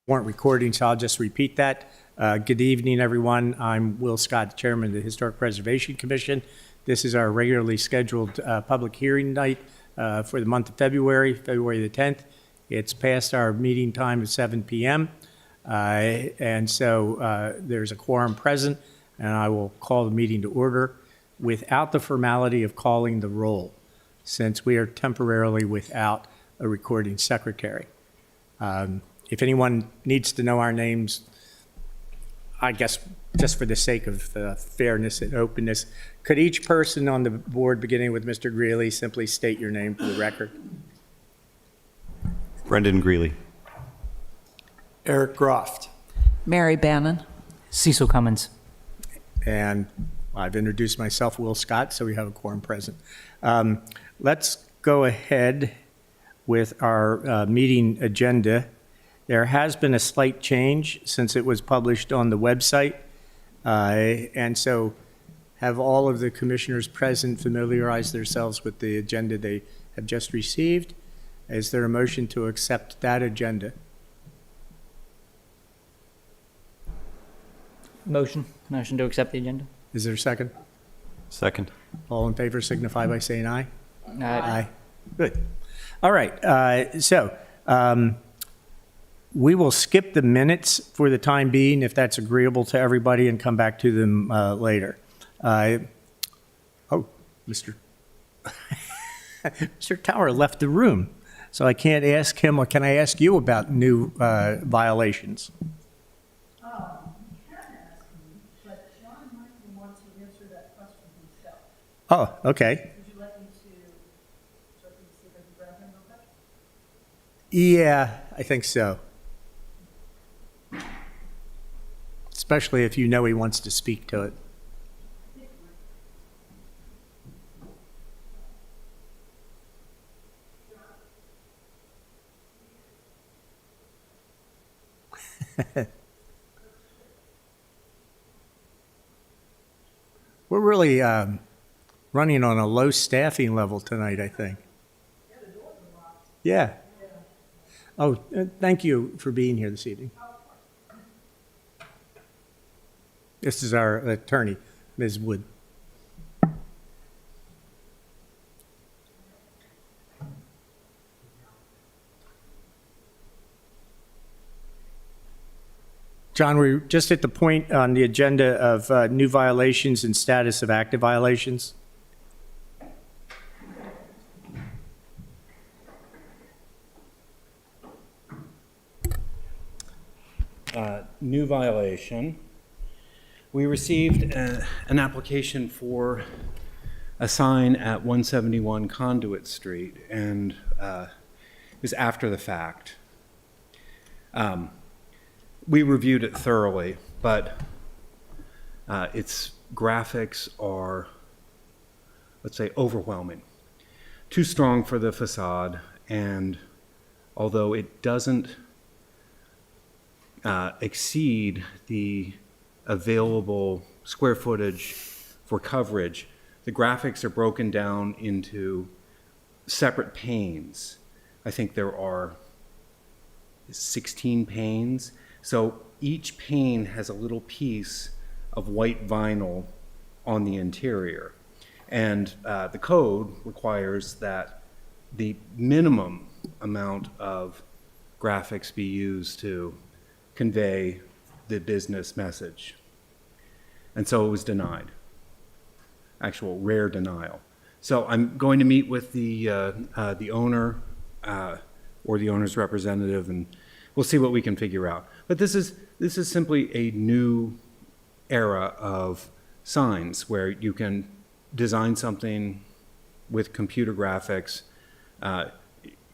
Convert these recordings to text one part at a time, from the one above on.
weren't recording, so I'll just repeat that. Good evening, everyone. I'm Will Scott, Chairman of the Historic Preservation Commission. This is our regularly scheduled public hearing night for the month of February the 10th. It's past our meeting time of 7 p.m. And so there's a quorum present, and I will call the meeting to order without the formality of calling the roll, since we are temporarily without a recording secretary. If anyone needs to know our names, I guess just for the sake of fairness and openness, could each person on the board, beginning with Mr. Greeley, simply state your name for the record? Brendan Greeley. Eric Groft. Mary Bannon. Cecil Cummins. And I've introduced myself, Will Scott, so we have a quorum present. Let's go ahead with our meeting agenda. There has been a slight change since it was published on the website. And so have all of the commissioners present familiarized themselves with the agenda they have just received? Is there a motion to accept that agenda? Motion to accept the agenda. Is there a second? Second. All in favor signify by saying aye. Aye. Good. All right. We will skip the minutes for the time being, if that's agreeable to everybody, and come back to them later. Mr. Mr. Tower left the room, so I can't ask him, or can I ask you about new violations? You can ask me, but John might want to answer that question himself. Oh, okay. Would you like me to check and see if I can grab him real quick? Yeah, I think so. Especially if you know he wants to speak to it. We're really running on a low staffing level tonight, I think. Yeah. Oh, thank you for being here this evening. This is our attorney, Ms. Wood. John, we're just at the point on the agenda of new violations and status of active violations. New violation. We received an application for a sign at 171 Conduit Street, and it was after the fact. We reviewed it thoroughly, but its graphics are, let's say, overwhelming. Too strong for the facade, and although it doesn't exceed the available square footage for coverage, the graphics are broken down into separate panes. I think there are 16 panes. So each pane has a little piece of white vinyl on the interior. And the code requires that the minimum amount of graphics be used to convey the business message. And so it was denied. Actual rare denial. So I'm going to meet with the owner or the owner's representative, and we'll see what we can figure out. But this is simply a new era of signs where you can design something with computer graphics.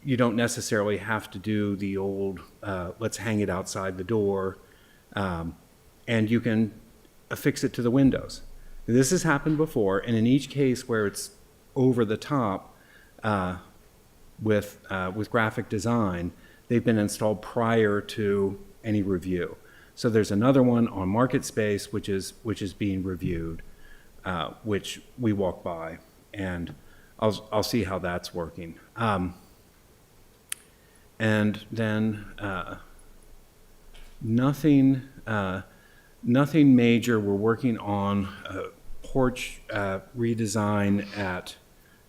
You don't necessarily have to do the old, let's hang it outside the door, and you can affix it to the windows. This has happened before, and in each case where it's over the top with graphic design, they've been installed prior to any review. So there's another one on Market Space which is being reviewed, which we walk by, and I'll see how that's working. And then nothing, nothing major. We're working on a porch redesign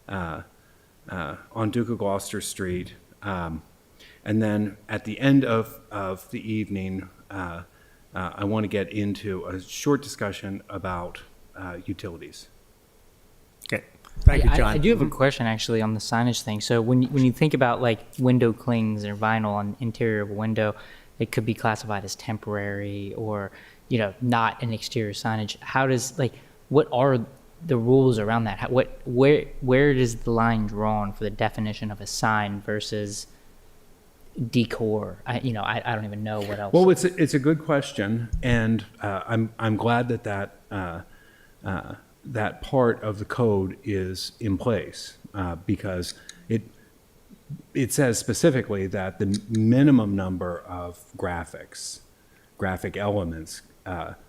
on Duke of Gloucester Street. And then at the end of the evening, I want to get into a short discussion about utilities. Okay, thank you, I John. do have a question actually on the signage thing. So when you think about like window clings or vinyl on interior of a window, it could be classified as temporary or, not an exterior signage. How does what are the rules around that? Where is the line drawn for the definition of a sign versus decor? I don't even know what else. Well, it's a good question, and I'm glad that that part of the code is in place because it says specifically that the minimum number of graphic elements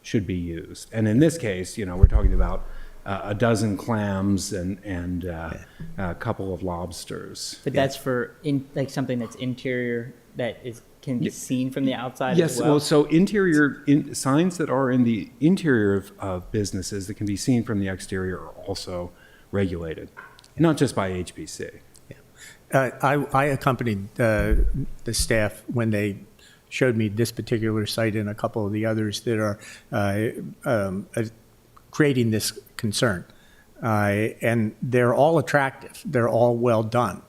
should be used, and in this case, we're talking about a dozen clams and a couple of lobsters. But that's for something that's interior that can be seen from the outside Yes, as well. well, so signs that are in the interior of businesses that can be seen from the exterior are also regulated, not just by HPC. I accompanied the staff when they showed me this particular site and a couple of the others that are creating this concern. And they're all attractive. They're all well done.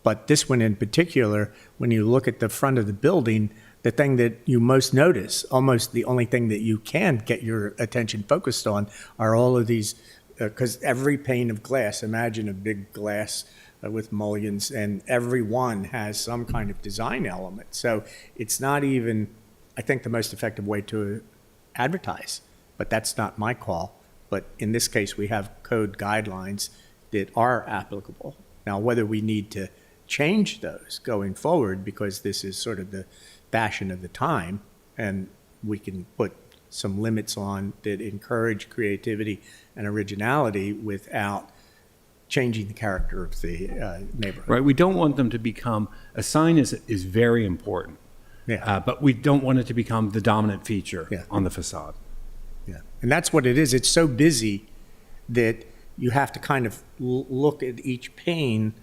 But this one in particular, when you look at the front of the building, the thing that you most notice, almost the only thing that you can get your attention focused on, are all of these, because every pane of glass, imagine a big glass with mullions, and every one has some kind of design element. So it's not even, I think, the most effective way to advertise, but that's not my call. But in this case, we have code guidelines that are applicable. Now, whether we need to change those going forward, because this is sort of the fashion of the time, and we can put some limits on that encourage creativity and originality without changing the character of the neighborhood. Right, we don't want them to become, a sign is very important, Yeah. but we don't want it to become the dominant feature Yeah. on the facade. Yeah, and that's what it is. It's so busy that you have to kind of look at each pane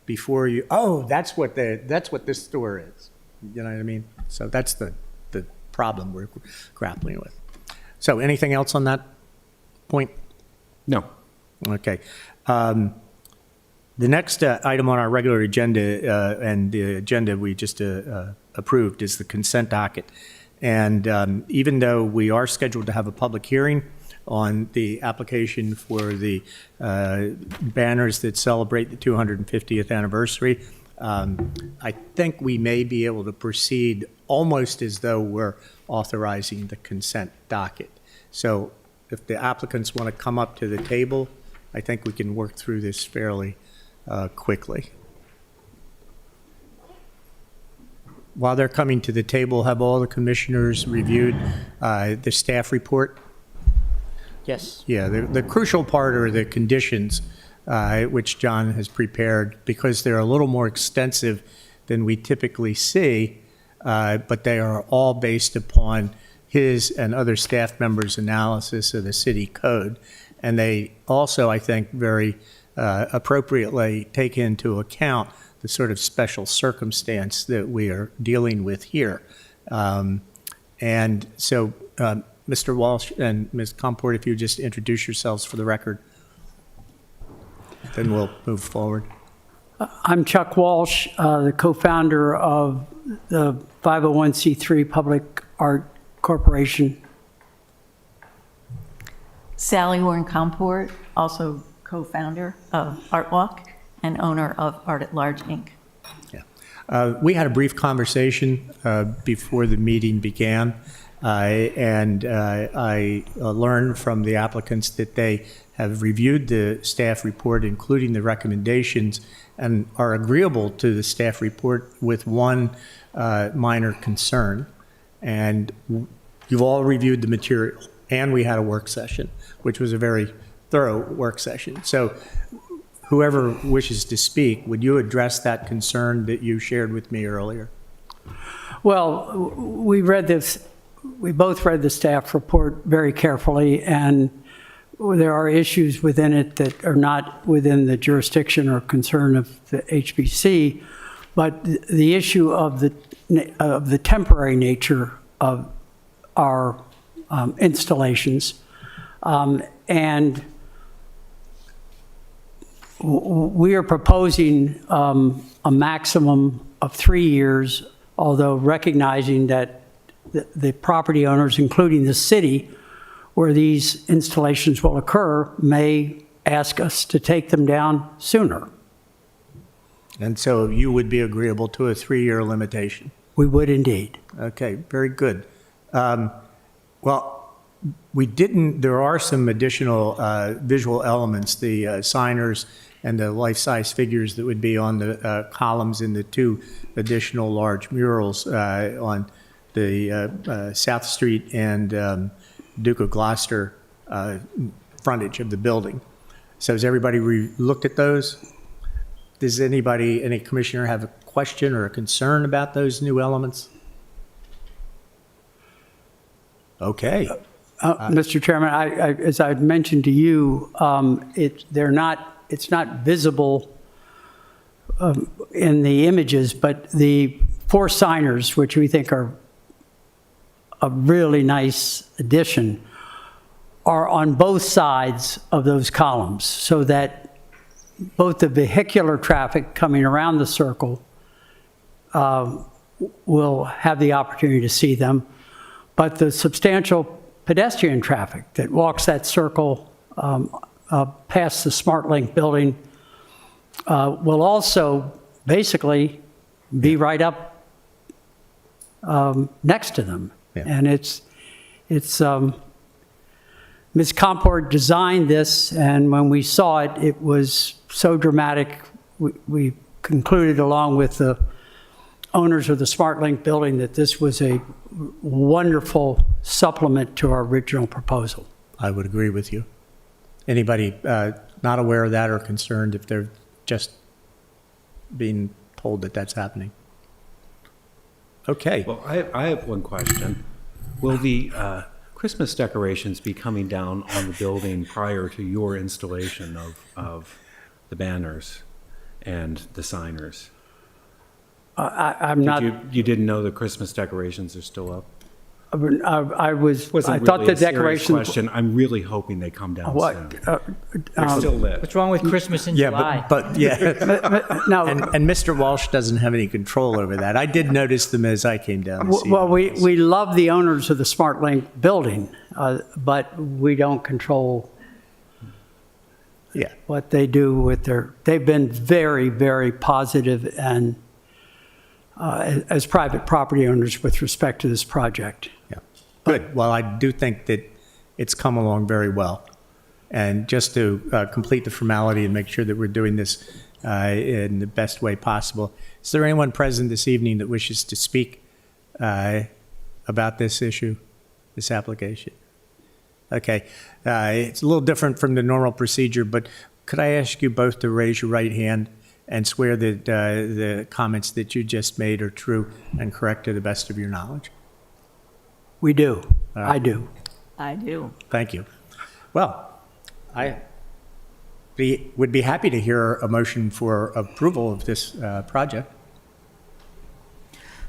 before you, that's what this store is. You know what I mean? So that's the problem we're grappling with. So anything else on that point? No. Okay. The next item on our regular agenda, and the agenda we just approved, is the consent docket. And even though we are scheduled to have a public hearing on the application for the banners that celebrate the 250th anniversary, I think we may be able to proceed almost as though we're authorizing the consent docket. So if the applicants want to come up to the table, I think we can work through this fairly quickly. While they're coming to the table, have all the commissioners reviewed the staff report? Yes. Yeah, the crucial part are the conditions, which John has prepared, because they're a little more extensive than we typically see, but they are all based upon his and other staff members' analysis of the city code. And they also, I think, very appropriately take into account the sort of special circumstance that we are dealing with here. And so, Mr. Walsh and Ms. Comport, if you just introduce yourselves for the record, then we'll move forward. I'm Chuck Walsh, the co-founder of the 501c3 Public Art Corporation. Sally Warren Comport, also co-founder of Art Walk and owner of Art at Large, Inc. We had a brief conversation before the meeting began, and I learned from the applicants that they have reviewed the staff report, including the recommendations, and are agreeable to the staff report with one minor concern. And you've all reviewed the material, and we had a work session, which was a very thorough work session. So whoever wishes to speak, would you address that concern that you shared with me earlier? Well, we read this we both read the staff report very carefully, and there are issues within it that are not within the jurisdiction or concern of the HBC, but the issue of the temporary nature of our installations, and we are proposing a maximum of 3 years, although recognizing that the property owners, including the city, where these installations will occur, may ask us to take them down sooner. And so you would be agreeable to a 3-year limitation? We would indeed. Okay, very good. Well, there are some additional visual elements, the signers and the life-size figures that would be on the columns in the 2 additional large murals on the South Street and Duke of Gloucester frontage of the building. So has everybody looked at those? Does any commissioner have a question or a concern about those new elements? Okay. Mr. Chairman, as I mentioned to you, it's not visible in the images, but the 4 signers, which we think are a really nice addition, are on both sides of those columns, so that both the vehicular traffic coming around the circle will have the opportunity to see them, but the substantial pedestrian traffic that walks that circle past the SmartLink building will also basically be right up next to them. Yeah. And it's Ms. Comport designed this, and when we saw it, it was so dramatic. We concluded, along with the owners of the SmartLink building, that this was a wonderful supplement to our original proposal. I would agree with you. Anybody not aware of that or concerned if they're just being told that that's happening? Okay. Well, I have one question. Will the Christmas decorations be coming down on the building prior to your installation of the banners and the signers? I'm not. You didn't know the Christmas decorations are still up? I Wasn't thought really the a serious decorations. question. I'm really hoping they come down What? soon. They're still lit. What's wrong with Christmas in Yeah, July? but yeah. No. And Mr. Walsh doesn't have any control over that. I did notice them as I came down this Well, evening. we love the owners of the SmartLink building, but we don't control Yeah. what they do with they've been very, very positive and as private property owners with respect to this project. Yeah. Good. Well, I do think that it's come along very well. And just to complete the formality and make sure that we're doing this in the best way possible, is there anyone present this evening that wishes to speak about this issue, this application? Okay. It's a little different from the normal procedure, but could I ask you both to raise your right hand and swear that the comments that you just made are true and correct to the best of your knowledge? We do. I do. I do. Thank you. Well, I would be happy to hear a motion for approval of this project.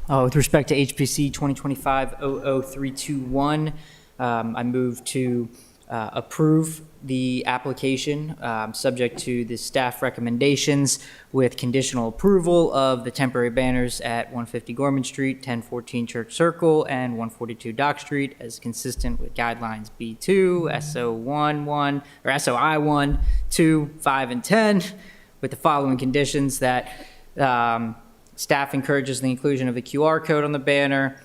With respect to HPC 2025-00321, I move to approve the application, subject to the staff recommendations, with conditional approval of the temporary banners at 150 Gorman Street, 1014 Church Circle, and 142 Dock Street, as consistent with guidelines B2, SO11, or SOI 1, 2, 5, and 10, with the following conditions: that staff encourages the inclusion of the QR code on the banner,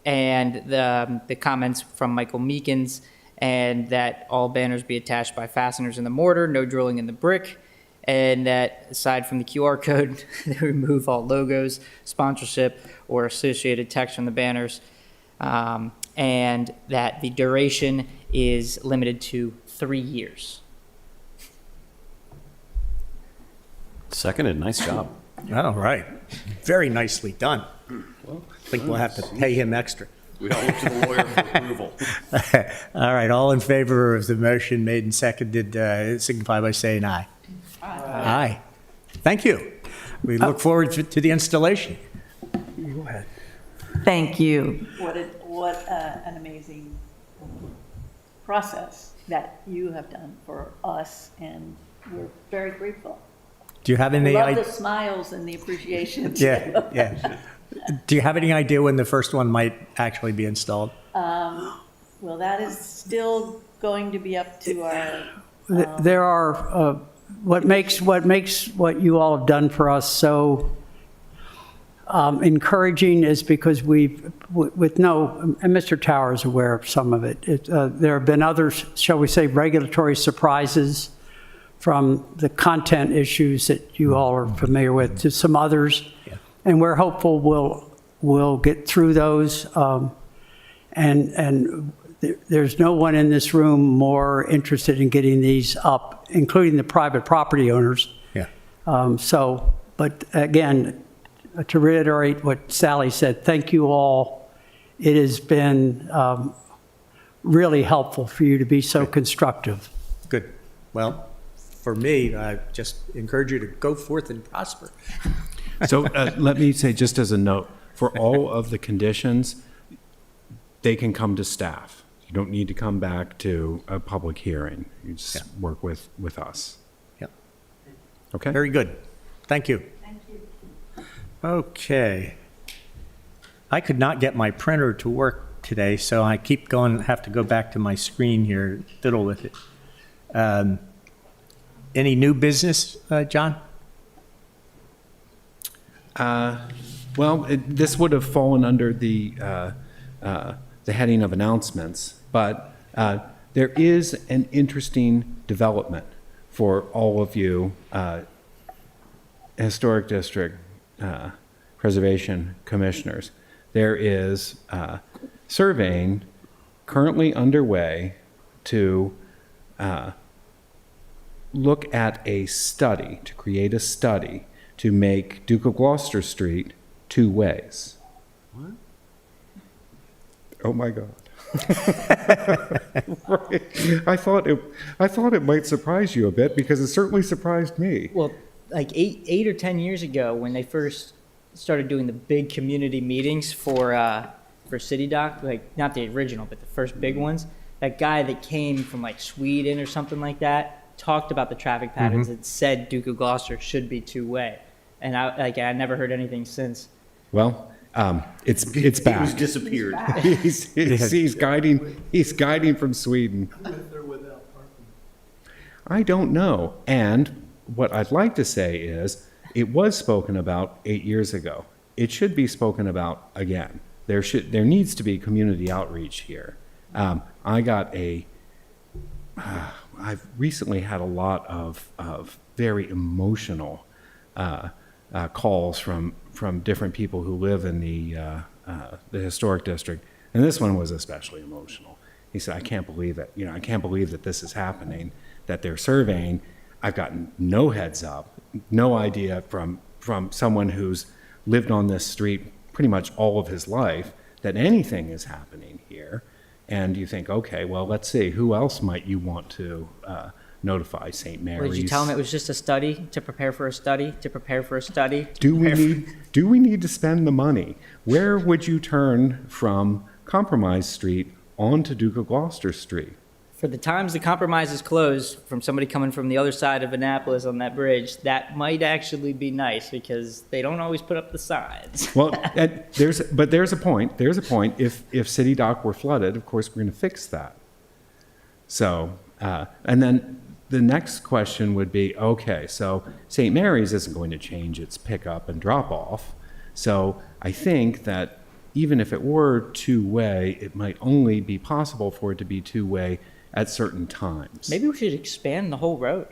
and the comments from Michael Meekins, and that all banners be attached by fasteners in the mortar, no drilling in the brick, and that aside from the QR code, they remove all logos, sponsorship, or associated text from the banners, and that the duration is limited to 3 years. Seconded. Nice job. All right. Very nicely done. I think we'll have to pay him extra. We all look to the lawyer for approval. All right, all in favor of the motion made and seconded, signify by saying aye. Aye. Thank you. We look forward to the installation. Go ahead. Thank you. What an amazing process that you have done for us, and we're very grateful. Do you have I any love idea? the smiles and the appreciation. Yeah, yeah. Do you have any idea when the first one might actually be installed? Well, that is still going to be up to our, There are, what makes what you all have done for us so encouraging is because and Mr. Tower is aware of some of it. There have been other, shall we say, regulatory surprises from the content issues that you all are familiar with to some others. Yeah. And we're hopeful we'll get through those. And there's no one in this room more interested in getting these up, including the private property owners. Yeah. But again, to reiterate what Sally said, thank you all. It has been really helpful for you to be so constructive. Good. Well, for me, I just encourage you to go forth and prosper. So let me say, just as a note, for all of the conditions, they can come to staff. You don't need to come back to a public hearing. You just work with us. Yep. Okay? Very good. Thank you. thank you. Okay. I could not get my printer to work today, so I have to go back to my screen here, fiddle with it. Any new business, John? This would have fallen under the heading of announcements, but there is an interesting development for all of you Historic District Preservation Commissioners. There is surveying currently underway to look at a study, to create a study to make Duke of Gloucester Street two ways. What? Oh my God. Right. I thought it might surprise you a bit because it certainly surprised me. Well, like eight or 10 years ago, when they first started doing the big community meetings for City Dock, like not the original, but the first big ones, that guy that came from like Sweden or something like that talked about the traffic patterns and said Duke of Gloucester should be two-way, and I never heard anything since. Well, it's He back. was disappeared. He's guiding from Sweden. I don't know. And what I'd like to say is it was spoken about 8 years ago. It should be spoken about again. There needs to be community outreach here. I've recently had a lot of very emotional calls from different people who live in the historic district, and this one was especially emotional. He said, "I can't believe that. I can't believe that this is happening. That they're surveying. I've gotten no heads up, no idea from someone who's lived on this street pretty much all of his life that anything is happening here." And you think, okay, well, let's see, who else might you want to notify? St. Mary's? Did you tell him it was just a study to prepare for a study to prepare for a study? Do we need to spend the money? Where would you turn from Compromise Street onto Duke of Gloucester Street? For the times the compromise is closed, from somebody coming from the other side of Annapolis on that bridge, that might actually be nice because they don't always put up the signs. Well, there's a point. There's a point. If City Dock were flooded, of course, we're going to fix that. So, and then the next question would be, okay, so St. Mary's isn't going to change its pickup and drop off. So I think that even if it were two-way, it might only be possible for it to be two-way at certain times. Maybe we should expand the whole road.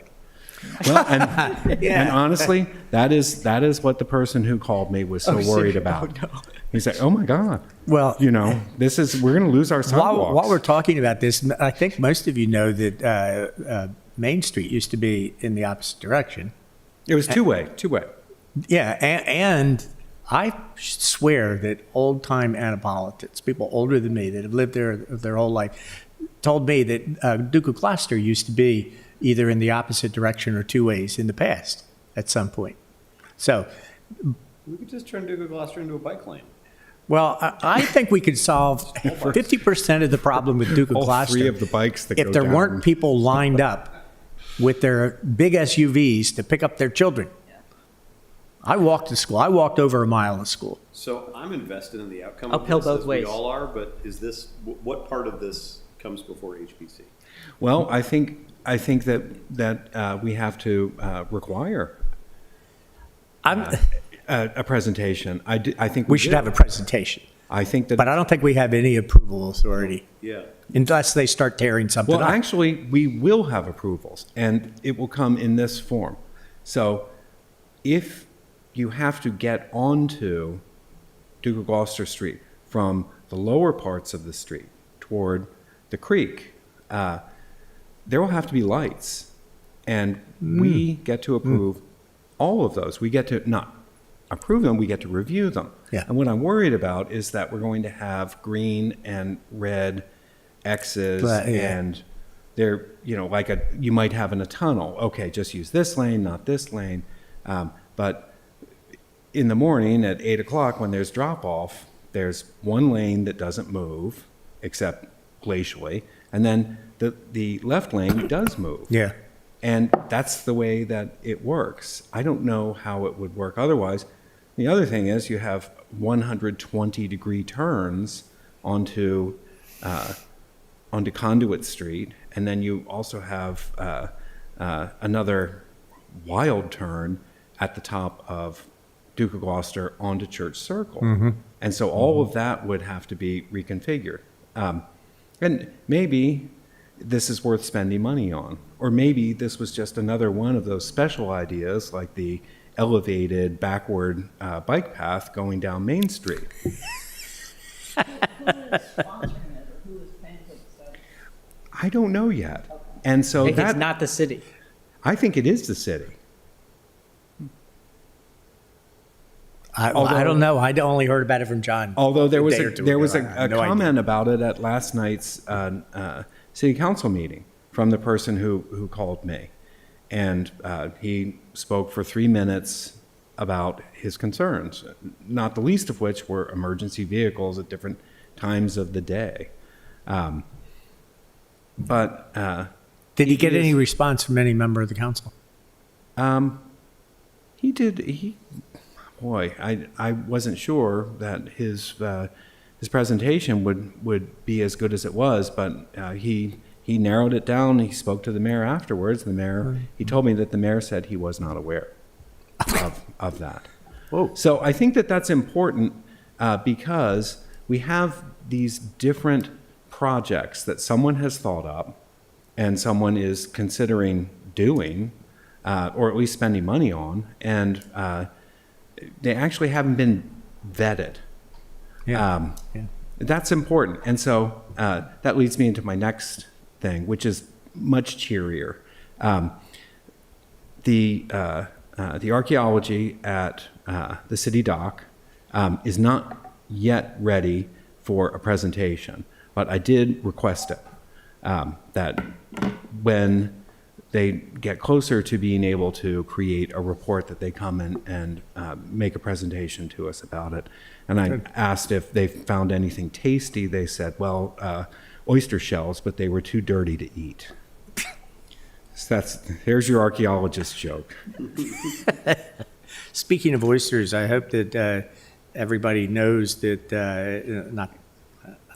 Well, and honestly, that is what the person who called me was so worried about. Oh, no. He's like, "Oh my God, Well, we're going to lose our sidewalks." while we're talking about this, I think most of you know that Main Street used to be in the opposite direction. It was two-way. Yeah, and I swear that old-time Annapolitans, people older than me that have lived there their whole life, told me that Duke of Gloucester used to be either in the opposite direction or two ways in the past at some point. So, We could just turn Duke of Gloucester into a bike lane. well, I think we could solve 50% of the problem with Duke of All Gloucester. three of the bikes that if go there down. weren't people lined up with their big SUVs to pick up their children. I walked to school. I walked over a mile to school. So I'm invested in the outcome Uphill of this, both as ways. we all are, but is this, what part of this comes before HPC? Well, I think that we have to require a presentation. I think We should do. have a presentation, I think that. but I don't think we have any approval authority Yeah. unless they start tearing something Well, up. actually, we will have approvals, and it will come in this form. So if you have to get onto Duke of Gloucester Street from the lower parts of the street toward the creek, there will have to be lights. And we get to approve all of those. We get to not approve them, we get to review them. Yeah. And what I'm worried about is that we're going to have green and red X's But, yeah. and they're, like you might have in a tunnel. Okay, just use this lane, not this lane. But in the morning at 8 o'clock when there's drop off, there's one lane that doesn't move except glacially. And then the left lane does move. Yeah. And that's the way that it works. I don't know how it would work otherwise. The other thing is you have 120-degree turns onto Conduit Street, and then you also have another wild turn at the top of Duke of Gloucester onto Church Circle. And so all of that would have to be reconfigured. And maybe this is worth spending money on. Or maybe this was just another one of those special ideas like the elevated backward bike path going down Main Street. Who is sponsoring it, or who is paying for the study? I don't know yet. And so It's that, not the city. I think it is the city. I Although- don't know. I only heard about it from John. Although there was day a, or two there ago. was I a have no idea. comment about it at last night's city council meeting from the person who called me. And he spoke for 3 minutes about his concerns, not the least of which were emergency vehicles at different times of the day. But Did he get is- any response from any member of the council? he did, boy, I wasn't sure that his presentation would be as good as it was, but he narrowed it down. He spoke to the mayor afterwards. The mayor, he told me that the mayor said he was not aware of that. Whoa. So I think that that's important because we have these different projects that someone has thought up and someone is considering doing, or at least spending money on, and they actually haven't been vetted. Yeah. That's important. And so that leads me into my next thing, which is much cheerier. The archaeology at the city dock is not yet ready for a presentation, but I did request it, that when they get closer to being able to create a report that they come in and make a presentation to us about it. And I asked if they found anything tasty. They said, well, oyster shells, but they were too dirty to eat. So here's your archaeologist joke. Speaking of oysters, I hope that everybody knows that,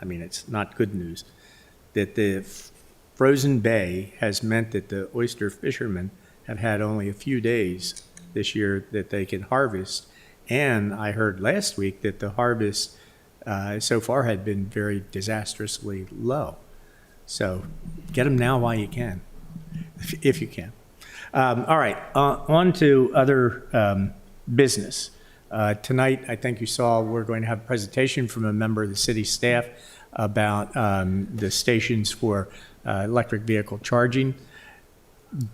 it's not good news, that the frozen bay has meant that the oyster fishermen have had only a few days this year that they can harvest. And I heard last week that the harvest so far had been very disastrously low. So get them now while you can, if you can. All right, on to other business. Tonight, I think you saw, we're going to have a presentation from a member of the city staff about the stations for electric vehicle charging.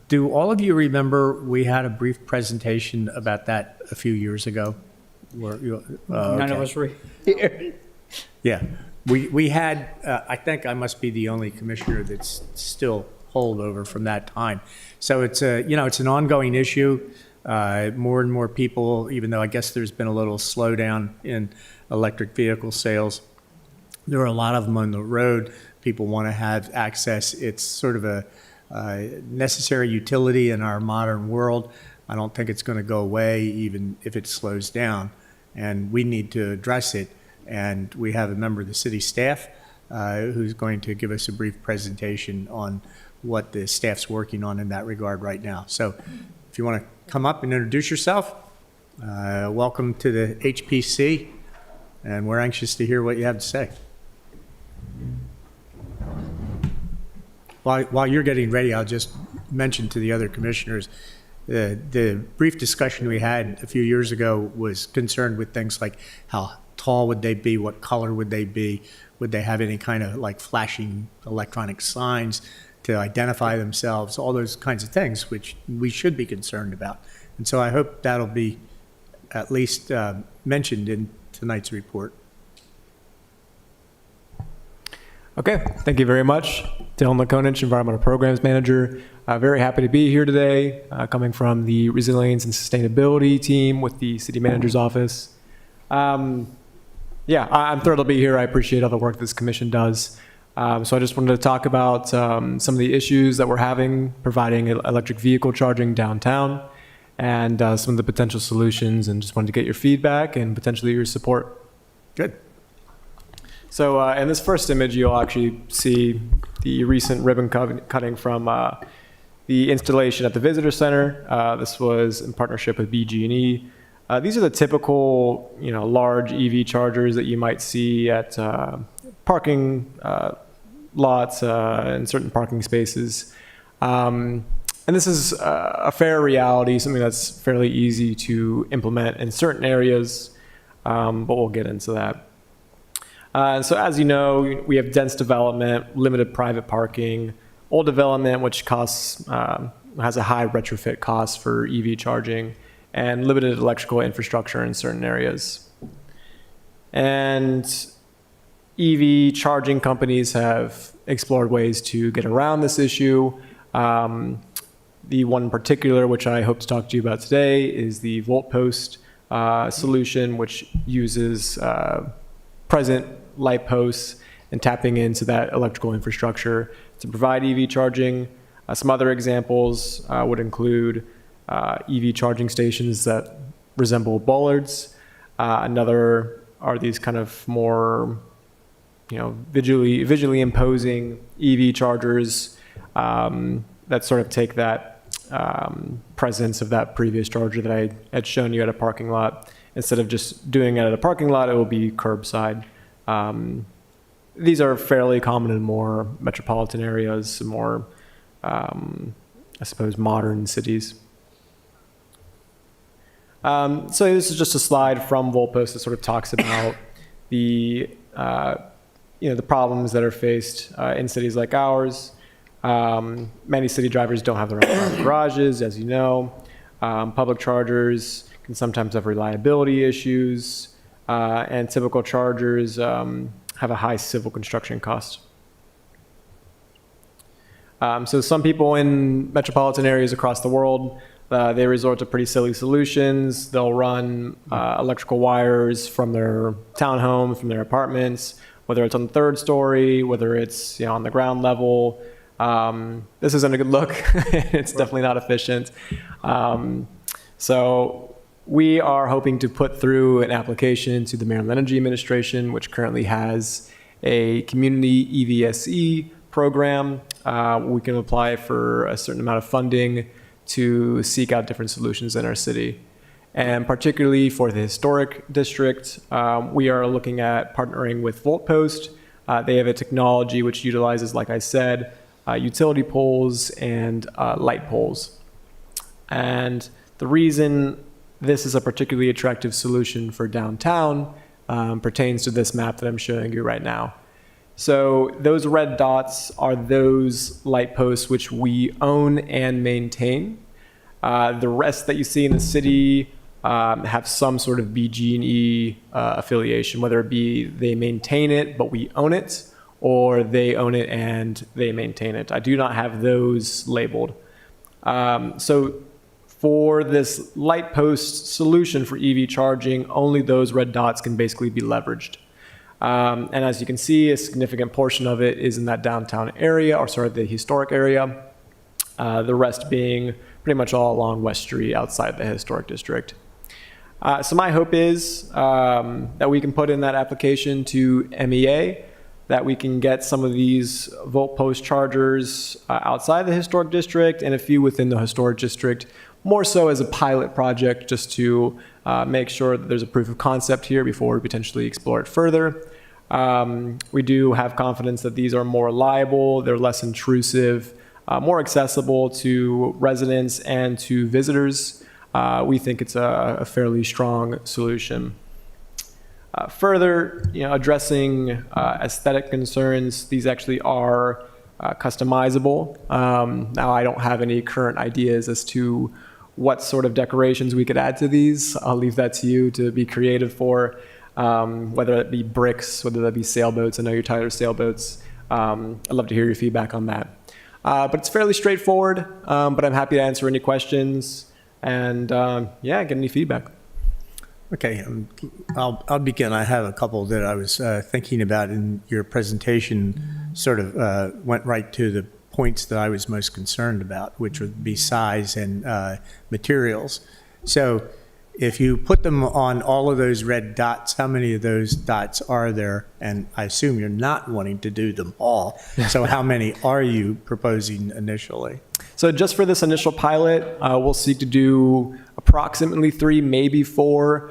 Do all of you remember we had a brief presentation about that a few years ago? None of us were here. Yeah, we had, I think I must be the only commissioner that's still holdover from that time. So it's it's an ongoing issue. More and more people, even though I guess there's been a little slowdown in electric vehicle sales, there are a lot of them on the road. People want to have access. It's sort of a necessary utility in our modern world. I don't think it's going to go away, even if it slows down, and we need to address it. And we have a member of the city staff who's going to give us a brief presentation on what the staff's working on in that regard right now. So if you want to come up and introduce yourself, welcome to the HPC, and we're anxious to hear what you have to say. While you're getting ready, I'll just mention to the other commissioners, the brief discussion we had a few years ago was concerned with things like how tall would they be, what color would they be, would they have any kind of like flashing electronic signs to identify themselves, all those kinds of things, which we should be concerned about. And so I hope that'll be at least mentioned in tonight's report. Okay, thank you very much. Dylan Lakonich, Environmental Programs Manager. Very happy to be here today, coming from the Resilience and Sustainability team with the City Manager's Office. I'm thrilled to be here. I appreciate all the work this commission does. So I just wanted to talk about some of the issues that we're having providing electric vehicle charging downtown and some of the potential solutions, and just wanted to get your feedback and potentially your support. Good. So in this first image, you'll actually see the recent ribbon cutting from the installation at the Visitor Center. This was in partnership with BG&E. These are the typical, large EV chargers that you might see at parking lots in certain parking spaces. And this is a fair reality, something that's fairly easy to implement in certain areas, but we'll get into that. So as you know, we have dense development, limited private parking, old development, which costs has a high retrofit cost for EV charging, and limited electrical infrastructure in certain areas. And EV charging companies have explored ways to get around this issue. The one in particular, which I hope to talk to you about today, is the VoltPost solution, which uses present light posts and tapping into that electrical infrastructure to provide EV charging. Some other examples would include EV charging stations that resemble bollards. Another are these kind of more, visually imposing EV chargers that sort of take that presence of that previous charger that I had shown you at a parking lot. Instead of just doing it at a parking lot, it will be curbside. These are fairly common in more metropolitan areas, more, I suppose, modern cities. So this is just a slide from VoltPost that sort of talks about the problems that are faced in cities like ours. Many city drivers don't have their own private garages, as you know. Public chargers can sometimes have reliability issues, and typical chargers have a high civil construction cost. So some people in metropolitan areas across the world, they resort to pretty silly solutions. They'll run electrical wires from their townhome, from their apartments, whether it's on the third story, whether it's on the ground level. This isn't a good look. It's definitely not efficient. So we are hoping to put through an application to the Maryland Energy Administration, which currently has a community EVSE program. We can apply for a certain amount of funding to seek out different solutions in our city. And particularly for the historic district, we are looking at partnering with VoltPost. They have a technology which utilizes, like I said, utility poles and light poles. And the reason this is a particularly attractive solution for downtown pertains to this map that I'm showing you right now. So those red dots are those light posts which we own and maintain. The rest that you see in the city have some sort of BG&E affiliation, whether it be they maintain it but we own it, or they own it and they maintain it. I do not have those labeled. So for this light post solution for EV charging, only those red dots can basically be leveraged. And as you can see, a significant portion of it is in that downtown area, or sorry, the historic area. The rest being pretty much all along West Street outside the historic district. So my hope is that we can put in that application to MEA, that we can get some of these volt post chargers outside the historic district and a few within the historic district, more so as a pilot project, just to make sure that there's a proof of concept here before we potentially explore it further. We do have confidence that these are more reliable, they're less intrusive, more accessible to residents and to visitors. We think it's a fairly strong solution. Further, addressing aesthetic concerns, these actually are customizable. Now, I don't have any current ideas as to what sort of decorations we could add to these. I'll leave that to you to be creative for, whether it be bricks, whether that be sailboats. I know you're tired of sailboats. I'd love to hear your feedback on that. But it's fairly straightforward, but I'm happy to answer any questions and, get any feedback. Okay, I'll begin. I have a couple that I was thinking about in your presentation, sort of went right to the points that I was most concerned about, which would be size and materials. So if you put them on all of those red dots, how many of those dots are there? And I assume you're not wanting to do them all. So how many are you proposing initially? So just for this initial pilot, we'll seek to do approximately 3, maybe 4.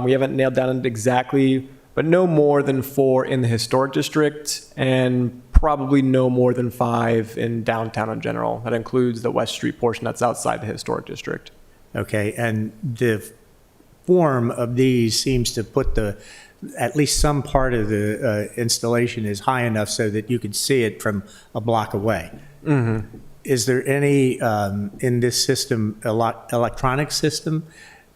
We haven't nailed down it exactly, but no more than 4 in the historic district and probably no more than 5 in downtown in general. That includes the West Street portion that's outside the historic district. Okay, and the form of these seems to put at least some part of the installation is high enough so that you can see it from a block away. Mm-hmm. Is there any, in this system, electronic system,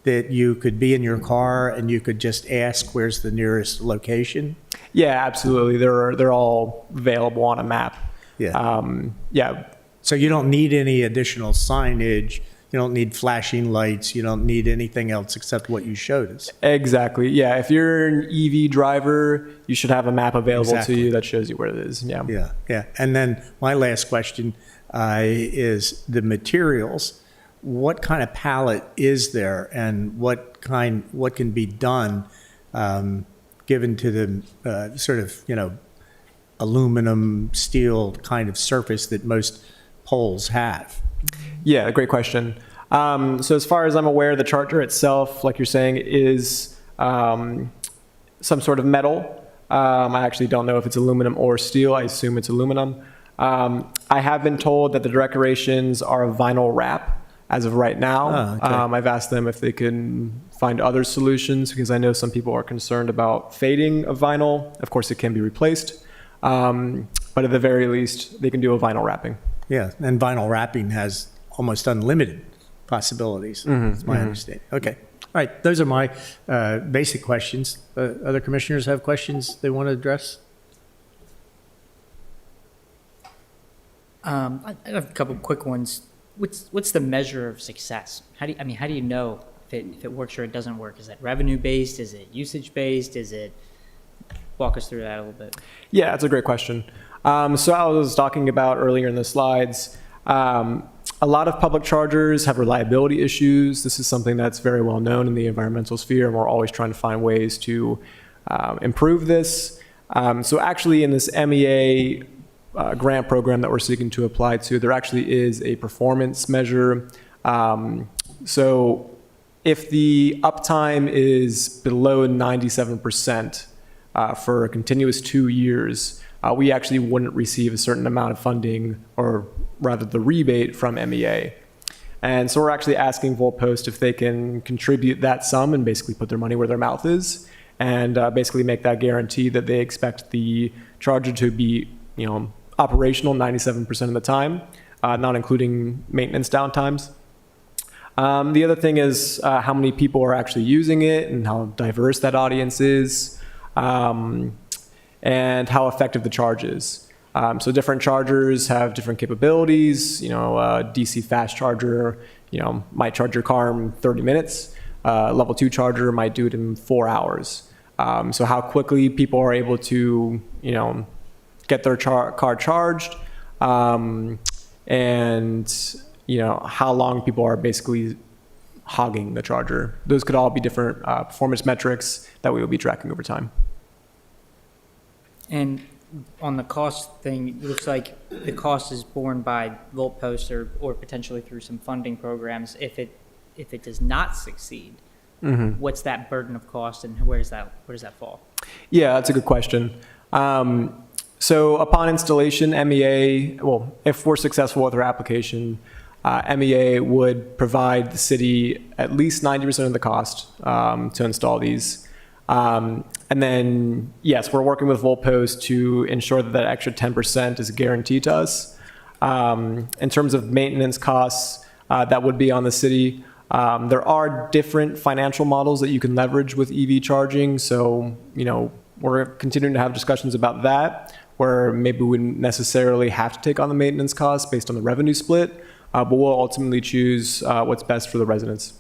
that you could be in your car and you could just ask where's the nearest location? Yeah, absolutely. They're all available on a map. Yeah. So you don't need any additional signage. You don't need flashing lights. You don't need anything else except what you showed us. Exactly. Yeah. If you're an EV driver, you should have a map available Exactly. to you that shows you where it is. Yeah. Yeah. And then my last question is the materials. What kind of palette is there, and what can be done given to the sort of aluminum steel kind of surface that most poles have? Yeah, great question. So as far as I'm aware, the charger itself, like you're saying, is some sort of metal. I actually don't know if it's aluminum or steel. I assume it's aluminum. I have been told that the decorations are a vinyl wrap as of right now. Oh, okay. I've asked them if they can find other solutions, because I know some people are concerned about fading of vinyl. Of course, it can be replaced. But at the very least, they can do a vinyl wrapping. Yeah, and vinyl wrapping has almost unlimited possibilities. That's my understanding. Okay. All right, those are my basic questions. Other commissioners have questions they want to address? I have a couple quick ones. What's the measure of success? How do you know if it works or it doesn't work? Is that revenue based? Is it usage based? Walk us through that a little bit. Yeah, that's a great question. So I was talking about earlier in the slides, a lot of public chargers have reliability issues. This is something that's very well known in the environmental sphere, and we're always trying to find ways to improve this. So actually in this MEA grant program that we're seeking to apply to, there actually is a performance measure. So if the uptime is below 97% for a continuous 2 years, we actually wouldn't receive a certain amount of funding, or rather the rebate from MEA. And so we're actually asking Voltpost if they can contribute that sum and basically put their money where their mouth is, and basically make that guarantee that they expect the charger to be, operational 97% of the time, not including maintenance downtimes. The other thing is how many people are actually using it and how diverse that audience is, and how effective the charge is. So different chargers have different capabilities. You know, a DC fast charger, you know, might charge your car in 30 minutes. Level 2 charger might do it in 4 hours. So how quickly people are able to, you know, get their car charged, and, you know, how long people are basically hogging the charger. Those could all be different performance metrics that we will be tracking over time. And on the cost thing, it looks like the cost is borne by Voltpost or potentially through some funding programs. If it does not succeed, what's that burden of cost and where does that fall? Yeah, that's a good question. So upon installation, MEA, well, if we're successful with our application, MEA would provide the city at least 90% of the cost to install these. And then, yes, we're working with Voltpost to ensure that that extra 10% is guaranteed to us. In terms of maintenance costs, that would be on the city. There are different financial models that you can leverage with EV charging. So, you know, we're continuing to have discussions about that, where maybe we wouldn't necessarily have to take on the maintenance costs based on the revenue split, but we'll ultimately choose what's best for the residents.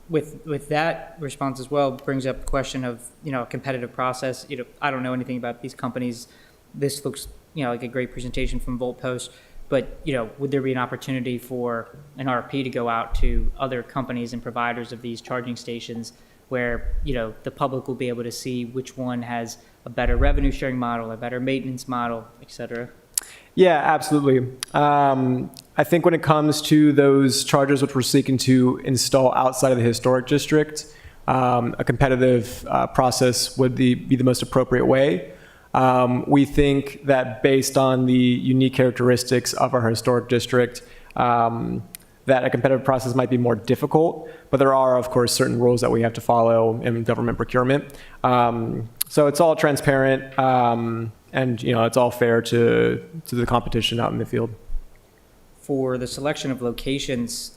With that response as well brings up the question of, you know, a competitive process. You know, I don't know anything about these companies. This looks, you know, like a great presentation from Voltpost, but, you know, would there be an opportunity for an RFP to go out to other companies and providers of these charging stations where, you know, the public will be able to see which one has a better revenue sharing model, a better maintenance model, et cetera? Yeah, absolutely. I think when it comes to those chargers which we're seeking to install outside of the historic district, a competitive process would be the most appropriate way. We think that based on the unique characteristics of our historic district, that a competitive process might be more difficult, but there are, of course, certain rules that we have to follow in government procurement. So it's all transparent, and, you know, it's all fair to the competition out in the field. For the selection of locations,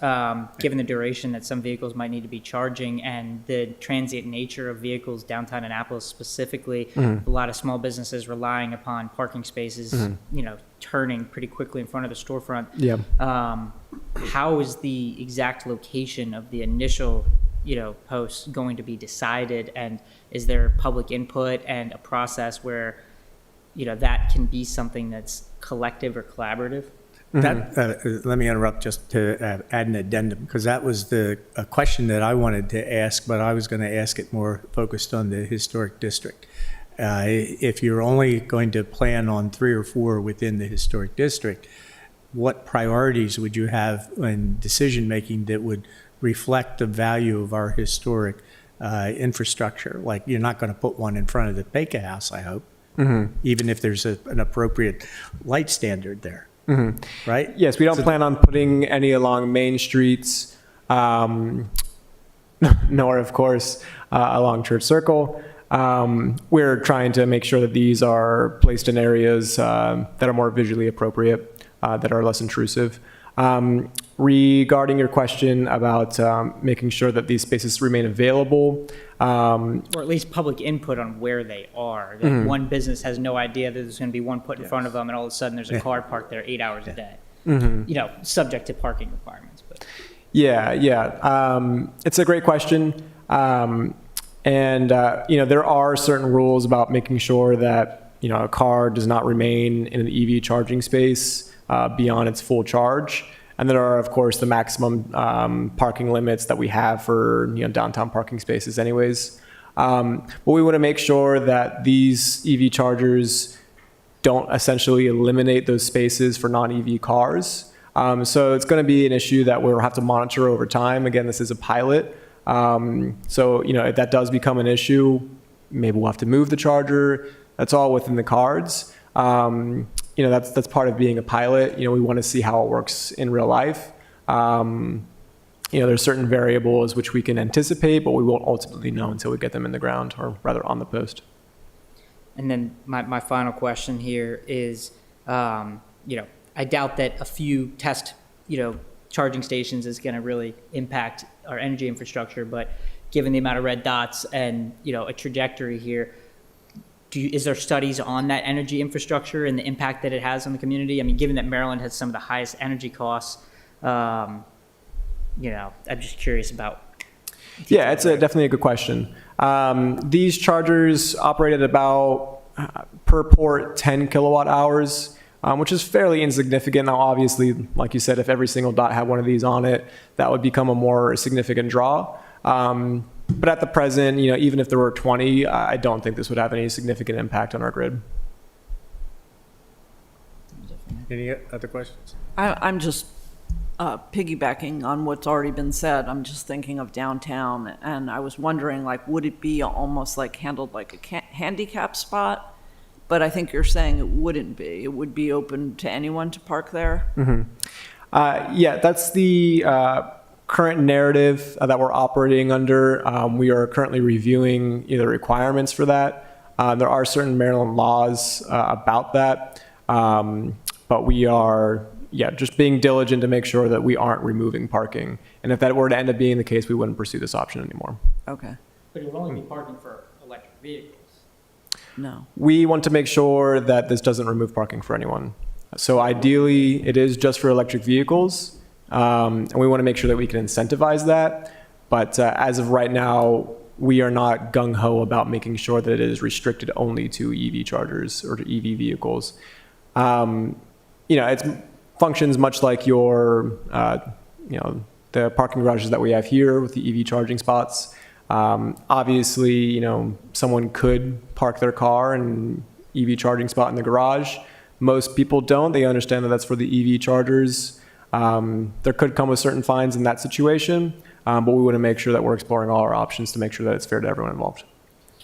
given the duration that some vehicles might need to be charging and the transient nature of vehicles downtown Annapolis specifically, a lot of small businesses relying upon parking spaces, you know, turning pretty quickly in front of the storefront. Yeah. How is the exact location of the initial, you know, posts going to be decided? And is there public input and a process where, you know, that can be something that's collective or collaborative? That, let me interrupt just to add an addendum, because that was a question that I wanted to ask, but I was going to ask it more focused on the historic district. If you're only going to plan on 3 or 4 within the historic district, what priorities would you have in decision-making that would reflect the value of our historic infrastructure? Like, you're not going to put one in front of the Baker House, I hope, even if there's an appropriate light standard there. Right? Yes, we don't plan on putting any along main streets, nor, of course, along Church Circle. We're trying to make sure that these are placed in areas that are more visually appropriate, that are less intrusive. Regarding your question about making sure that these spaces remain available, Or at least public input on where they are. That one business has no idea that there's going to be one put in front of them, and all of a sudden there's a car parked there 8 hours a day. You know, subject to parking requirements. But Yeah. It's a great question. And, you know, there are certain rules about making sure that, you know, a car does not remain in an EV charging space beyond its full charge. And there are, of course, the maximum parking limits that we have for, you know, downtown parking spaces anyways. But we want to make sure that these EV chargers don't essentially eliminate those spaces for non-EV cars. So it's going to be an issue that we'll have to monitor over time. Again, this is a pilot. So, you know, if that does become an issue, maybe we'll have to move the charger. That's all within the cards. You know, that's part of being a pilot. You know, we want to see how it works in real life. You know, there's certain variables which we can anticipate, but we won't ultimately know until we get them in the ground, or rather on the post. And then my final question here is, you know, I doubt that a few test, you know, charging stations is going to really impact our energy infrastructure, but given the amount of red dots and, you know, a trajectory here, is there studies on that energy infrastructure and the impact that it has on the community? I mean, given that Maryland has some of the highest energy costs, you know, I'm just curious about. Yeah, it's definitely a good question. These chargers operate at about per port 10 kilowatt hours, which is fairly insignificant. Now, obviously, like you said, if every single dot had one of these on it, that would become a more significant draw. But at the present, you know, even if there were 20, I don't think this would have any significant impact on our grid. Any other questions? I'm just piggybacking on what's already been said. I'm just thinking of downtown, and I was wondering, like, would it be almost like handled like a handicap spot? But I think you're saying it wouldn't be. It would be open to anyone to park there? Yeah, that's the current narrative that we're operating under. We are currently reviewing the requirements for that. There are certain Maryland laws about that, but we are, just being diligent to make sure that we aren't removing parking. And if that were to end up being the case, we wouldn't pursue this option anymore. Okay, But it would only be parking for electric vehicles. no. We want to make sure that this doesn't remove parking for anyone. So ideally, it is just for electric vehicles. And we want to make sure that we can incentivize that. But as of right now, we are not gung-ho about making sure that it is restricted only to EV chargers or to EV vehicles. It functions much like your, the parking garages that we have here with the EV charging spots. Obviously, someone could park their car in EV charging spot in the garage. Most people don't. They understand that that's for the EV chargers. There could come with certain fines in that situation, but we want to make sure that we're exploring all our options to make sure that it's fair to everyone involved.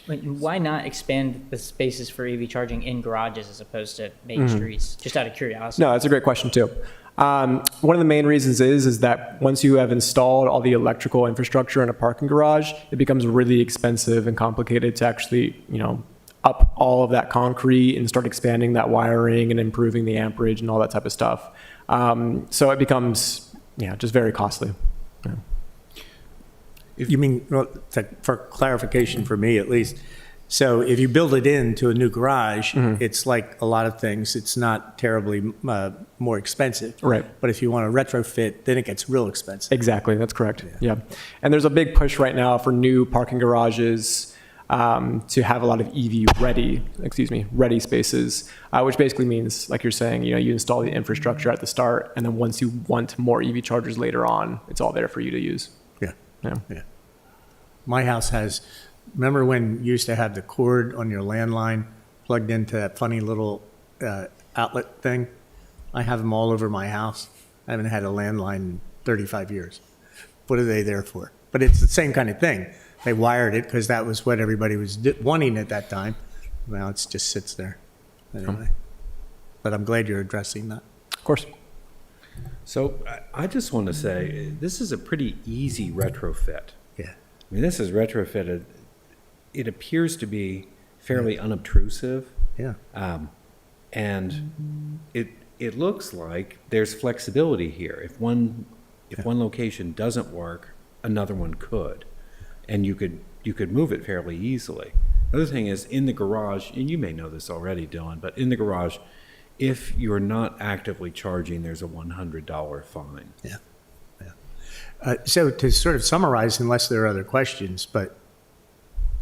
Why not expand the spaces for EV charging in garages as opposed to main streets? Just out of curiosity. No, that's a great question too. One of the main reasons is that once you have installed all the electrical infrastructure in a parking garage, it becomes really expensive and complicated to actually, up all of that concrete and start expanding that wiring and improving the amperage and all that type of stuff. So it becomes, just very costly. Yeah. You mean, well, for clarification for me at least, so if you build it into a new garage, it's like a lot of things, it's not terribly more expensive. Right. But if you want to retrofit, then it gets real expensive. Exactly, that's correct. Yeah. And there's a big push right now for new parking garages to have a lot of ready spaces, which basically means, like you're saying, you install the infrastructure at the start, and then once you want more EV chargers later on, it's all there for you to use. Yeah. My house has, remember when you used to have the cord on your landline plugged into that funny little outlet thing? I have them all over my house. I haven't had a landline in 35 years. What are they there for? But it's the same kind of thing. They wired it because that was what everybody was wanting at that time. Well, it just sits there. Anyway. But I'm glad you're addressing that. Of course. So I just want to say, this is a pretty easy retrofit. Yeah. I mean, this is retrofitted. It appears to be fairly unobtrusive. Yeah. And it looks like there's flexibility here. If one location doesn't work, another one could. And you could move it fairly easily. The other thing is, in the garage, and you may know this already, Dylan, but in the garage, if you're not actively charging, there's a $100 fine. Yeah. So to sort of summarize, unless there are other questions, but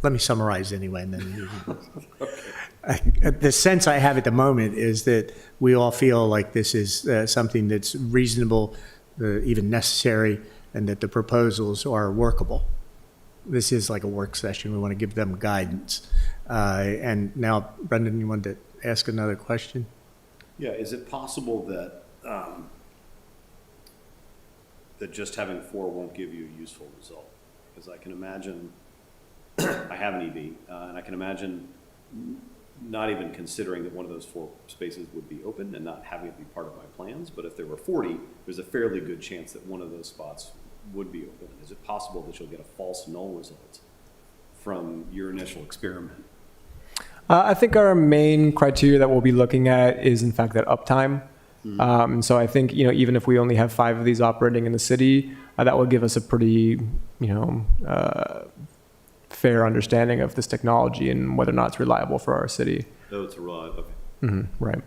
let me summarize anyway. And then the sense I have at the moment is that we all feel like this is something that's reasonable, even necessary, and that the proposals are workable. This is like a work session. We want to give them guidance. And now, Brendan, you wanted to ask another question? Yeah, is it possible that that just having 4 won't give you a useful result? Because I can imagine, I have an EV, and I can imagine not even considering that one of those 4 spaces would be open and not having it be part of my plans. But if there were 40, there's a fairly good chance that one of those spots would be open. Is it possible that you'll get a false null result from your initial experiment? I think our main criteria that we'll be looking at is, in fact, that uptime. And so I think, even if we only have 5 of these operating in the city, that will give us a pretty, fair understanding of this technology and whether or not it's reliable for our city. Though it's a raw, okay. Right.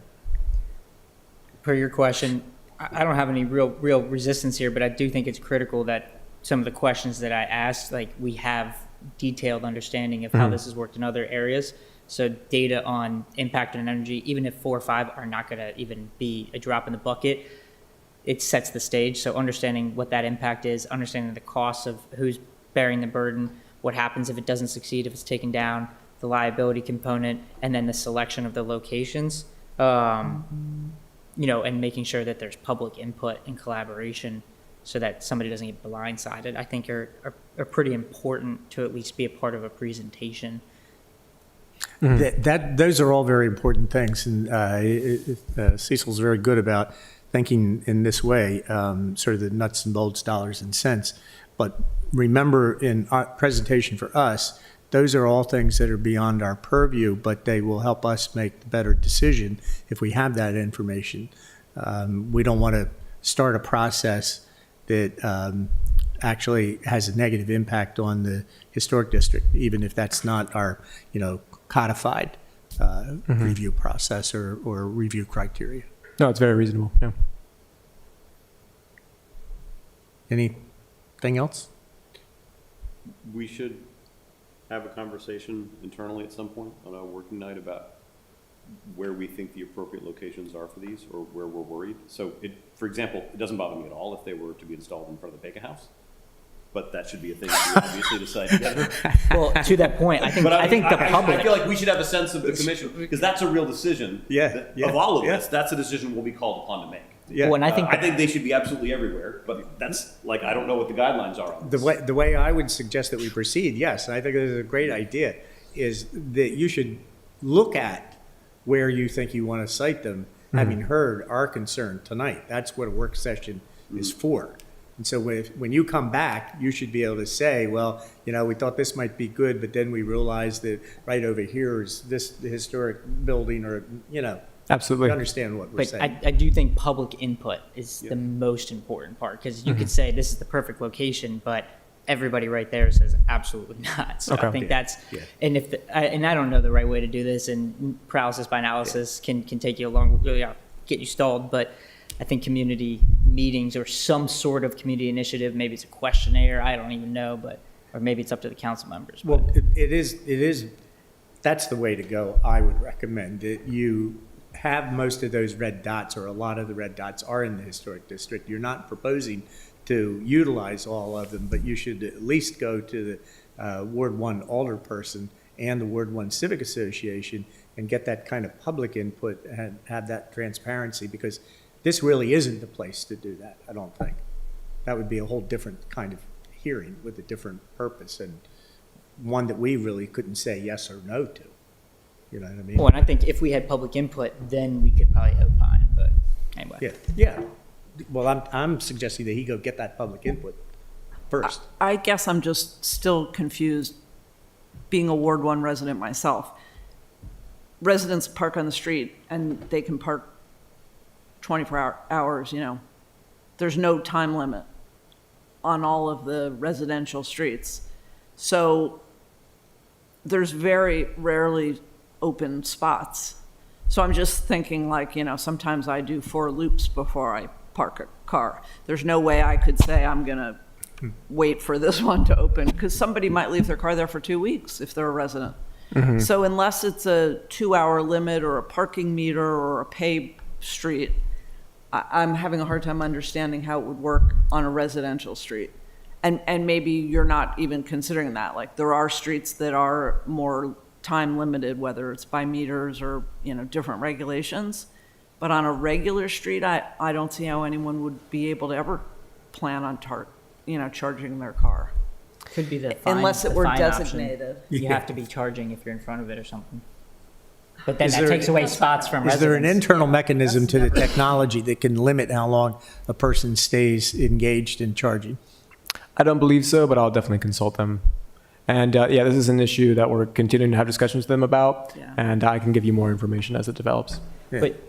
Per your question, I don't have any real resistance here, but I do think it's critical that some of the questions that I asked, like we have detailed understanding of how this has worked in other areas. So data on impact on energy, even if 4 or 5 are not going to even be a drop in the bucket, it sets the stage. So understanding what that impact is, understanding the costs of who's bearing the burden, what happens if it doesn't succeed, if it's taken down, the liability component, and then the selection of the locations, and making sure that there's public input and collaboration so that somebody doesn't get blindsided, I think are pretty important to at least be a part of a presentation. Those are all very important things, and Cecil's very good about thinking in this way, sort of the nuts and bolts, dollars and cents. But remember, in our presentation for us, those are all things that are beyond our purview, but they will help us make the better decision if we have that information. We don't want to start a process that actually has a negative impact on the historic district, even if that's not our, codified review process or review criteria. No, it's very reasonable. Yeah. Anything else? We should have a conversation internally at some point on a working night about where we think the appropriate locations are for these or where we're worried. So for example, it doesn't bother me at all if they were to be installed in front of the Bacon House, but that should be a thing that we obviously decide together. Well, to that point, I think But I think the public. I feel like we should have a sense of the commission, because that's a real decision. Yeah, Of all of this, that's a decision we'll be called upon to make. Yeah. Well, and I think I think they should be absolutely everywhere, but that's, like, I don't know what the guidelines are on this. The way I would suggest that we proceed, yes, and I think this is a great idea, is that you should look at where you think you want to cite them, having heard our concern tonight. That's what a work session is for. And so when you come back, you should be able to say, well, we thought this might be good, but then we realized that right over here is the historic building, or, Absolutely. you understand what we're But saying. I do think public input is the most important part, because you could say this is the perfect location, but everybody right there says absolutely not. So Okay. I think that's, Yeah. and and I don't know the right way to do this, and paralysis by analysis can take you a long, get you stalled, but I think community meetings or some sort of community initiative, maybe it's a questionnaire, I don't even know, or maybe it's up to the council members. but- Well, it is, that's the way to go, I would recommend, that you have most of those red dots, or a lot of the red dots are in the historic district. You're not proposing to utilize all of them, but you should at least go to the Ward 1 alderperson and the Ward 1 Civic Association and get that kind of public input and have that transparency, because this really isn't the place to do that, I don't think. That would be a whole different kind of hearing with a different purpose, and one that we really couldn't say yes or no to. You know what I mean? Well, and I think if we had public input, then we could probably opine, but anyway. Yeah. Well, I'm suggesting that he go get that public input first. I guess I'm just still confused, being a Ward 1 resident myself. Residents park on the street and they can park 24 hours, There's no time limit on all of the residential streets. So there's very rarely open spots. So I'm just thinking, sometimes I do 4 loops before I park a car. There's no way I could say I'm going to wait for this one to open, because somebody might leave their car there for 2 weeks if they're a resident. So unless it's a 2-hour limit or a parking meter or a pay street, I'm having a hard time understanding how it would work on a residential street. And maybe you're not even considering that. Like, there are streets that are more time limited, whether it's by meters or, different regulations. But on a regular street, I don't see how anyone would be able to ever plan on charging their car. Could be the fine, Unless it the were fine option. designated. You have to be charging if you're in front of it or something. But then Is that there- takes away spots from Is residents. there an internal mechanism to the technology that can limit how long a person stays engaged in charging? I don't believe so, but I'll definitely consult them. And this is an issue that we're continuing to have discussions with them about, Yeah. and I can give you more information as it develops. But,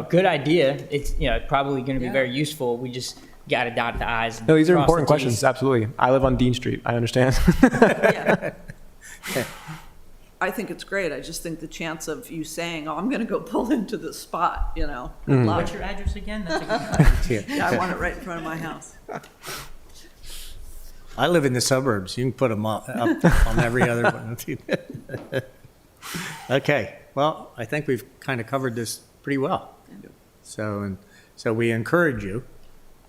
good idea. It's, probably going to be very useful. We just got to dot the i's. And No, these are cross the important T's. questions. Absolutely. I live on Dean Street. I understand. Yeah. I think it's great. I just think the chance of you saying, oh, I'm going to go pull into this spot, good luck. What's your address again? That's a good question. Yeah, I want it right in front of my house. I live in the suburbs. You can put them up on every other one. Okay, well, I think we've kind of covered this pretty well. So we encourage you,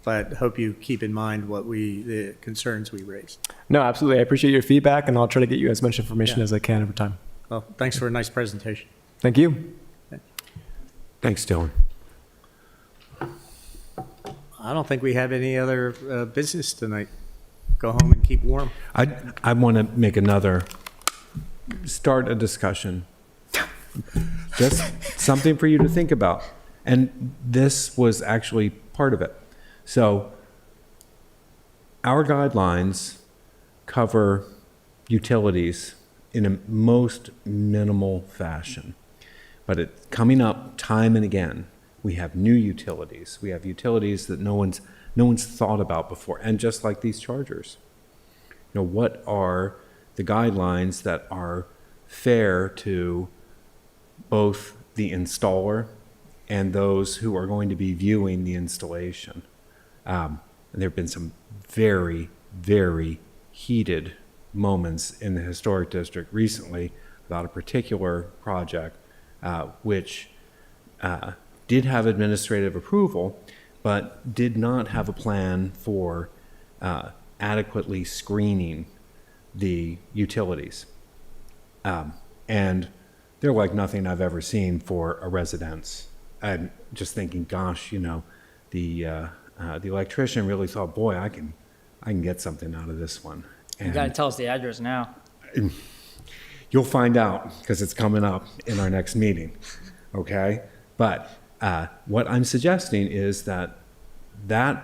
but hope you keep in mind the concerns we raised. No, absolutely. I appreciate your feedback, and I'll try to get you as much information as I can over time. Well, thanks for a nice presentation. Thank you. Thanks, Dylan. I don't think we have any other business tonight. Go home and keep warm. I want to start a discussion. Just something for you to think about. And this was actually part of it. So our guidelines cover utilities in a most minimal fashion. But it's coming up time and again. We have new utilities. We have utilities that no one's thought about before. And just like these chargers, what are the guidelines that are fair to both the installer and those who are going to be viewing the installation? And there have been some very, very heated moments in the historic district recently about a particular project which did have administrative approval, but did not have a plan for adequately screening the utilities. And they're like nothing I've ever seen for a residence. I'm just thinking, gosh, the electrician really thought, boy, I can get something out of this one. You got to tell us the address now. You'll find out because it's coming up in our next meeting, okay? But what I'm suggesting is that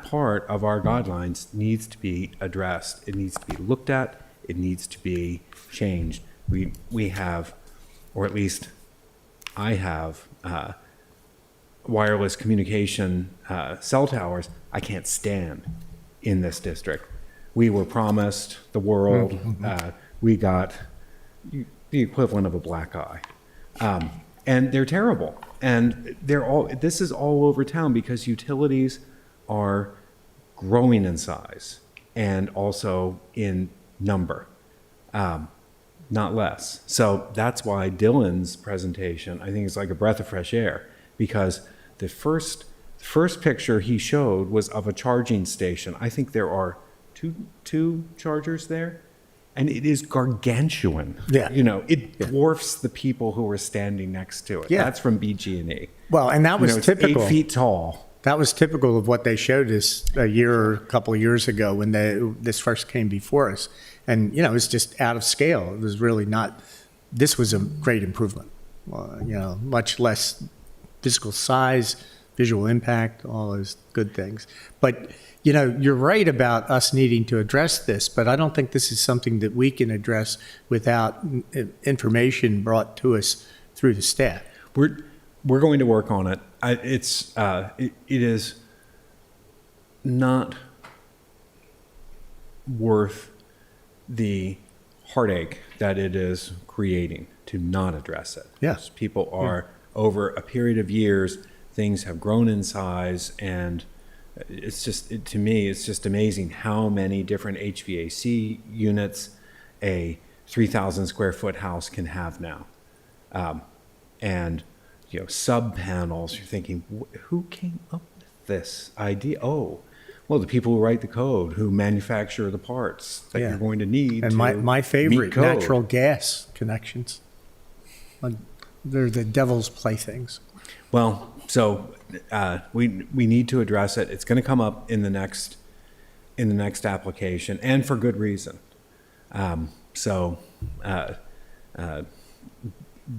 part of our guidelines needs to be addressed. It needs to be looked at. It needs to be changed. We have, or at least I have, wireless communication cell towers I can't stand in this district. We were promised the world. We got the equivalent of a black eye. And they're terrible. And this is all over town because utilities are growing in size and also in number, not less. So that's why Dylan's presentation, I think, is like a breath of fresh air, because the first picture he showed was of a charging station. I think there are two chargers there, and it is gargantuan. Yeah. It dwarfs the people who are standing next to it. Yeah. That's from BG&E. Well, and that was It's typical. 8 feet tall. That was typical of what they showed us a couple of years ago when this first came before us. And, it was just out of scale. It was really not, this was a great improvement. Much less physical size, visual impact, all those good things. But, you're right about us needing to address this, but I don't think this is something that we can address without information brought to us through the staff. We're going to work on it. It is not worth the heartache that it is creating to not address it. Yes. People are, over a period of years, things have grown in size, and to me, it's just amazing how many different HVAC units a 3,000 square foot house can have now. And sub panels, you're thinking, who came up with this idea? Oh, well, the people who write the code, who manufacture the parts that Yeah. you're going to need. And to my favorite, meet code. natural gas connections. They're the devil's playthings. Well, so we need to address it. It's going to come up in the next application, and for good reason.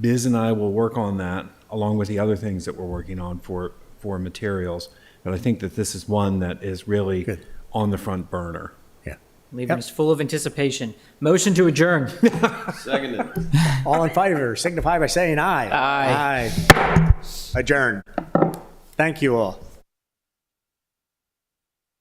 Biz and I will work on that along with the other things that we're working on for materials. But I think that this is one that is really Good. on the front burner. Yeah. Leaving us full of anticipation. Motion to adjourn. Seconded. All in favor, signify by saying aye. Aye. Aye. Adjourned. Thank you all.